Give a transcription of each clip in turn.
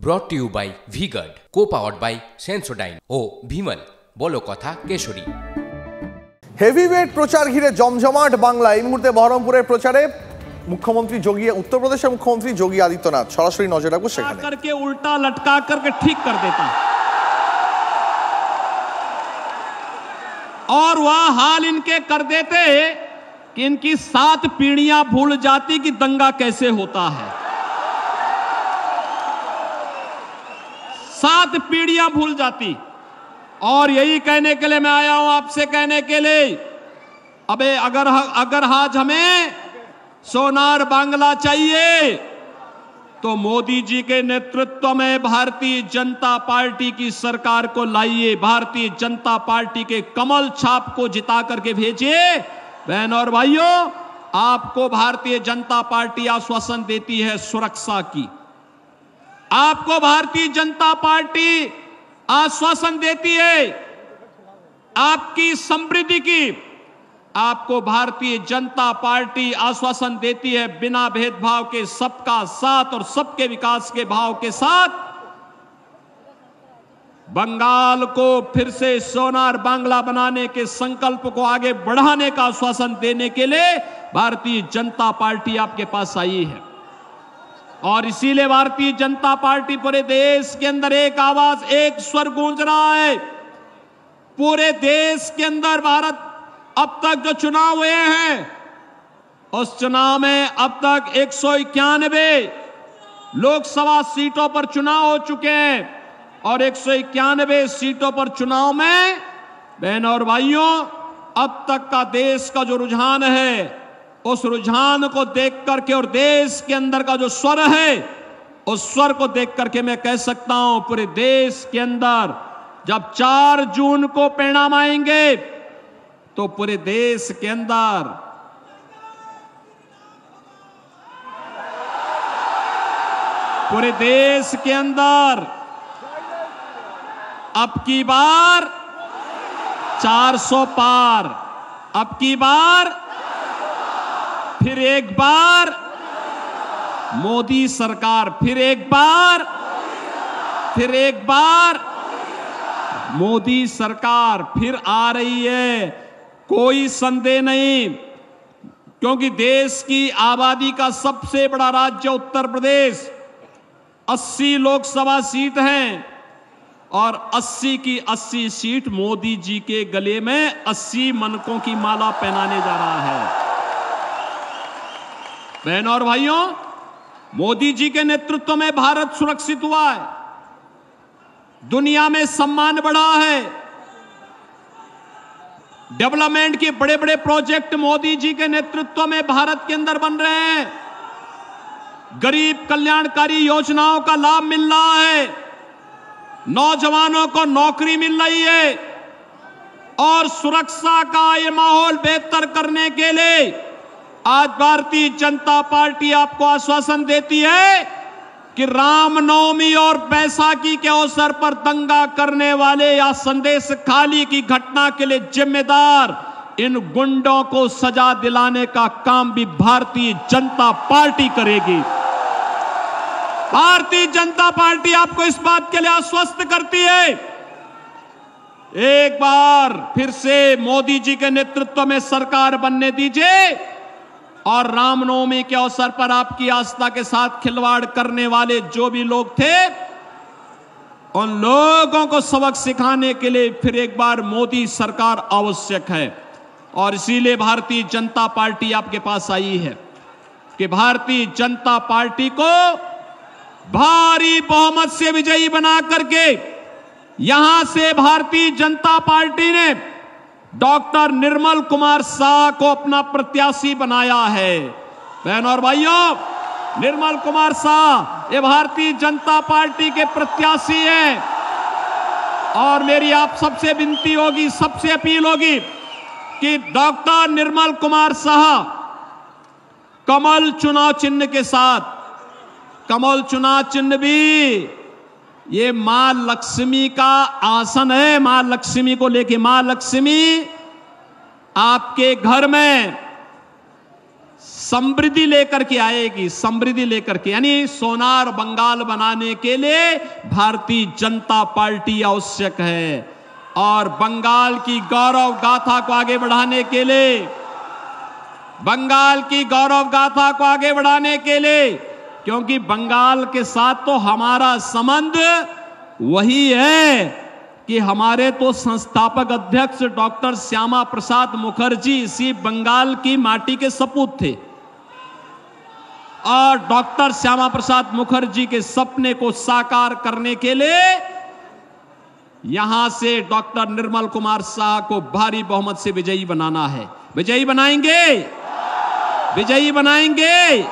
Brought to you by V-Guard, co-powered by Sensodyne ও ভিমল। বলো কথা কেশরী। হেভিওয়েট প্রচার ঘিরে জমজমাট বাংলা। এই মুহূর্তে বহরমপুরের প্রচারে মুখ্যমন্ত্রী उत्तर प्रदेश मुख्यमंत्री योगी आदित्यनाथ सरासरि नजर राखबो सेखाने। करके उल्टा लटका करके ठीक कर देता और वह हाल इनके कर देते कि इनकी 7 पीढ़ियां भूल जाती कि दंगा कैसे होता है। 7 पीढ़ियां भूल जाती। और यही कहने के लिए मैं आया हूं आपसे कहने के लिए, अबे अगर आज हमें सोनार बांग्ला चाहिए तो मोदी जी के नेतृत्व में भारतीय जनता पार्टी की सरकार को लाइए, भारतीय जनता पार्टी के कमल छाप को जिता करके भेजिए। बहन और भाइयों, आपको भारतीय जनता पार्टी आश्वासन देती है सुरक्षा की, आपको भारतीय जनता पार्टी आश्वासन देती है आपकी समृद्धि की, आपको भारतीय जनता पार्टी आश्वासन देती है बिना भेदभाव के सबका साथ और सबके विकास के भाव के साथ बंगाल को फिर से सोनार बांग्ला बनाने के संकल्प को आगे बढ़ाने का आश्वासन देने के लिए भारतीय जनता पार्टी आपके पास आई है। और इसीलिए भारतीय जनता पार्टी पूरे देश के अंदर एक आवाज, एक स्वर गूंज रहा है। पूरे देश के अंदर भारत अब तक जो चुनाव हुए हैं उस चुनाव में अब तक 191 लोकसभा सीटों पर चुनाव हो चुके हैं और 191 सीटों पर चुनाव में बहनों और भाइयों अब तक का देश का जो रुझान है उस रुझान को देख करके और देश के अंदर का जो स्वर है उस स्वर को देख करके मैं कह सकता हूं पूरे देश के अंदर जब 4 जून को परिणाम आएंगे तो पूरे देश के अंदर अब की बार 400 पार, अब की बार फिर एक बार मोदी सरकार, फिर एक बार मोदी सरकार फिर आ रही है। कोई संदेह नहीं, क्योंकि देश की आबादी का सबसे बड़ा राज्य उत्तर प्रदेश, 80 लोकसभा सीट हैं और 80 की 80 सीट मोदी जी के गले में 80 मनकों की माला पहनाने जा रहा है। बहनों और भाइयों, मोदी जी के नेतृत्व में भारत सुरक्षित हुआ है, दुनिया में सम्मान बढ़ा है, डेवलपमेंट के बड़े बड़े प्रोजेक्ट मोदी जी के नेतृत्व में भारत के अंदर बन रहे हैं, गरीब कल्याणकारी योजनाओं का लाभ मिल रहा है, नौजवानों को नौकरी मिल रही है और सुरक्षा का ये माहौल बेहतर करने के लिए आज भारतीय जनता पार्टी आपको आश्वासन देती है कि रामनवमी और बैसाखी के अवसर पर दंगा करने वाले या संदेश खाली की घटना के लिए जिम्मेदार इन गुंडों को सजा दिलाने का काम भी भारतीय जनता पार्टी करेगी। भारतीय जनता पार्टी आपको इस बात के लिए आश्वस्त करती है। एक बार फिर से मोदी जी के नेतृत्व में सरकार बनने दीजिए और रामनवमी के अवसर पर आपकी आस्था के साथ खिलवाड़ करने वाले जो भी लोग थे उन लोगों को सबक सिखाने के लिए फिर एक बार मोदी सरकार आवश्यक है। और इसीलिए भारतीय जनता पार्टी आपके पास आई है कि भारतीय जनता पार्टी को भारी बहुमत से विजयी बना करके यहां से भारतीय जनता पार्टी ने डॉक्टर निर्मल कुमार शाह को अपना प्रत्याशी बनाया है। बहनों और भाइयों, निर्मल कुमार शाह ये भारतीय जनता पार्टी के प्रत्याशी हैं और मेरी आप सबसे विनती होगी, सबसे अपील होगी कि डॉक्टर निर्मल कुमार शाह कमल चुनाव चिन्ह के साथ, कमल चुनाव चिन्ह भी ये मां लक्ष्मी का आसन है, मां लक्ष्मी को लेके, मां लक्ष्मी आपके घर में समृद्धि लेकर के आएगी, समृद्धि लेकर के, यानी सोनार बंगाल बनाने के लिए भारतीय जनता पार्टी आवश्यक है। और बंगाल की गौरव गाथा को आगे बढ़ाने के लिए, बंगाल की गौरव गाथा को आगे बढ़ाने के लिए, क्योंकि बंगाल के साथ तो हमारा संबंध वही है कि हमारे तो संस्थापक अध्यक्ष डॉक्टर श्यामा प्रसाद मुखर्जी इसी बंगाल की माटी के सपूत थे। और डॉक्टर श्यामा प्रसाद मुखर्जी के सपने को साकार करने के लिए यहां से डॉक्टर निर्मल कुमार शाह को भारी बहुमत से विजयी बनाना है। विजयी बनाएंगे, विजयी बनाएंगे।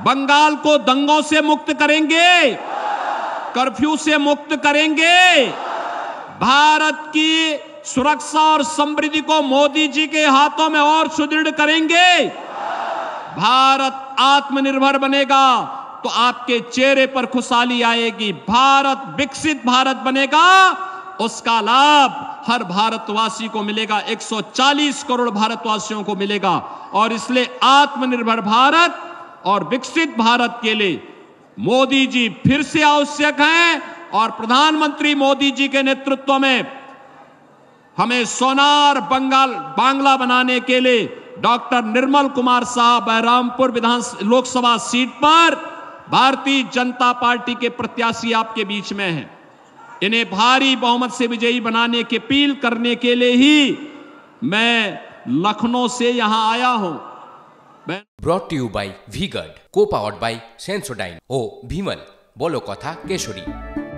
बंगाल को दंगों से मुक्त करेंगे, कर्फ्यू से मुक्त करेंगे। भारत की सुरक्षा और समृद्धि को मोदी जी के हाथों में और सुदृढ़ करेंगे। भारत आत्मनिर्भर बनेगा तो आपके चेहरे पर खुशहाली आएगी। भारत विकसित भारत बनेगा, उसका लाभ हर भारतवासी को मिलेगा, 140 करोड़ भारतवासियों को मिलेगा। और इसलिए आत्मनिर्भर भारत और विकसित भारत के लिए मोदी जी फिर से आवश्यक हैं। और प्रधानमंत्री मोदी जी के नेतृत्व में हमें सोनार बांग्ला बनाने के लिए डॉक्टर निर्मल कुमार शाह बहरामपुर लोकसभा सीट पर भारतीय जनता पार्टी के प्रत्याशी आपके बीच में हैं। इन्हें भारी बहुमत से विजयी बनाने की अपील करने के लिए ही मैं लखनऊ से यहां आया हूं। Brought to you by V Guard, co powered by Sensodyne ओ भीमल, बोलो कथा केशरी।